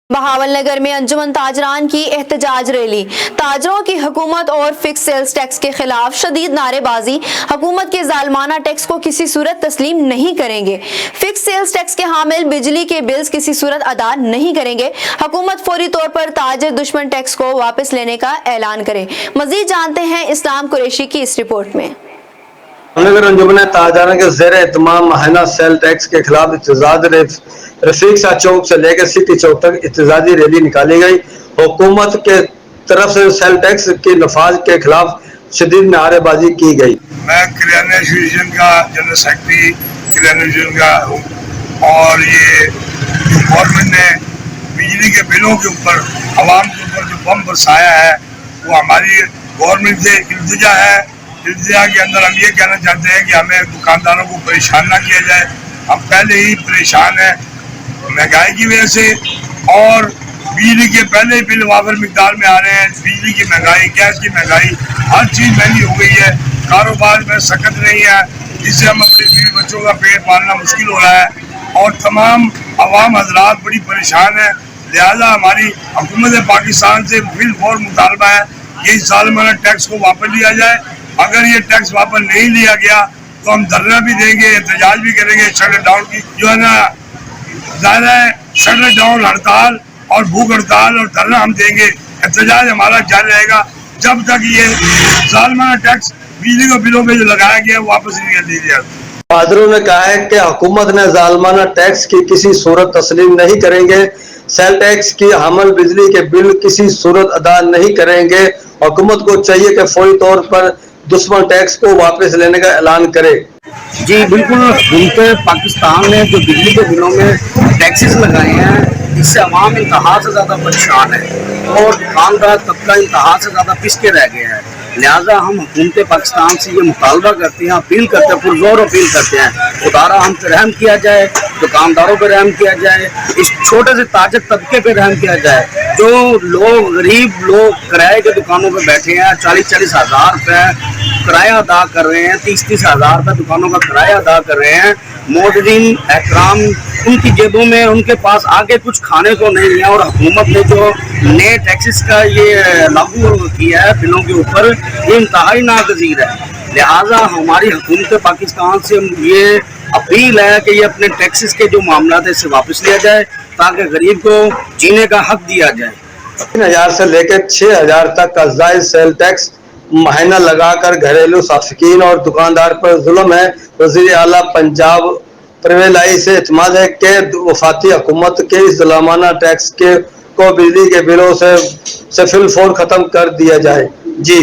बहावलनगर में अंजुमन ताजरान की एहतजाज रैली। ताजरों की हुकूमत और फिक्स सेल्स टैक्स के खिलाफ शदीद नारेबाजी। हुकूमत के जालमाना टैक्स को किसी सूरत तस्लीम नहीं करेंगे। फिक्स सेल्स टैक्स के हामिल बिजली के बिल्स किसी सूरत अदा नहीं करेंगे। हुकूमत फौरी तौर पर ताजर दुश्मन टैक्स को वापस लेने का ऐलान करे। मजीद जानते हैं इस्लाम कुरैशी की इस रिपोर्ट में। नगर अंजुमन ताजरान के ज़ेर एहतमाम माहिना सेल टैक्स के खिलाफ एहतजाज रफीक शाह चौक से लेकर सिटी चौक तक एहतजाजी रैली निकाली गई। हुकूमत के तरफ से सेल टैक्स के नफाज के खिलाफ शदीद नारेबाजी की गई। मैं किराना एसोसिएशन का जनरल सेक्रेटरी किराना एसोसिएशन का हूँ और ये गवर्नमेंट ने बिजली के बिलों के ऊपर आवाम के ऊपर जो बम बरसाया है वो हमारी गवर्नमेंट से इल्तिजा है। इल्तिजा के अंदर हम ये कहना चाहते हैं कि हमें दुकानदारों को परेशान ना किया जाए। हम पहले ही परेशान हैं महंगाई की वजह से और बिजली के पहले ही बिल वाफर मिकदार में आ रहे हैं। बिजली की महंगाई, गैस की महंगाई, हर चीज़ महंगी हो गई है। कारोबार में सकत नहीं है जिससे हम अपने बीवी बच्चों का पेट पालना मुश्किल हो रहा है और तमाम अवाम हजरात बड़ी परेशान है। लिहाजा हमारी हुकूमत पाकिस्तान से बिलफौर मुतालबा है कि इस जालिमाना टैक्स को वापस लिया जाए। अगर ये टैक्स वापस नहीं लिया गया तो हम धरना भी देंगे, एहतजाज भी करेंगे। शटर डाउन की जो है ना ज़्यादा है, शटर डाउन हड़ताल और भूख हड़ताल और धरना हम देंगे। एहतजाज हमारा जारी रहेगा जब तक ये जालिमाना टैक्स बिजली के बिलों में जो लगाया गया है वापस नहीं कर दिया जाए। पादरों ने कहा है कि हुकूमत ने जालिमाना टैक्स की किसी सूरत तस्लीम नहीं करेंगे। सेल टैक्स की हामिल बिजली के बिल किसी सूरत अदा नहीं करेंगे। हुकूमत को चाहिए कि फौरी तौर पर दुश्मन टैक्स को वापस लेने का ऐलान करे। जी बिल्कुल, हुकूमत पाकिस्तान ने जो बिजली के बिलों में टैक्सेस लगाए हैं इससे अवाम इंतहा से ज़्यादा परेशान है और दुकानदार तबका इंतहा से ज़्यादा पिसके रह गया है। लिहाजा हम हुकूमत पाकिस्तान से ये मुतालबा करते हैं, अपील करते हैं, पुरजोर अपील करते हैं, खुदारा हम पे रहम किया जाए, दुकानदारों पे रहम किया जाए, इस छोटे से ताजर तबके पे रहम किया जाए। जो लोग गरीब लोग किराए के दुकानों पे बैठे हैं, 40-40 हज़ार रुपये किराया अदा कर रहे हैं, 30-30 हज़ार रुपये दुकानों का किराया अदा कर रहे हैं। मोदीन एहतराम उनकी जेबों में, उनके पास आगे कुछ खाने को नहीं है और हुकूमत ने जो नए टैक्सेस का ये लागू किया है बिलों के ऊपर, ये इंतहाई नागज़ीर है। लिहाजा हमारी हुकूमत पाकिस्तान से ये अपील है कि ये अपने टैक्सेस के जो मामला है इससे वापस लिया जाए ताकि गरीब को जीने का हक दिया जाए। 3000 से लेकर 6000 तक का जायज सेल टैक्स महीना लगाकर घरेलू साफिकीन और दुकानदार पर जुल्म है। वज़ीर आला पंजाब परवेज लाई से एतमाद है कि वफाती हुकूमत के इस जुल्माना टैक्स के को बिजली के बिलों से फिलफौर खत्म कर दिया जाए। जी।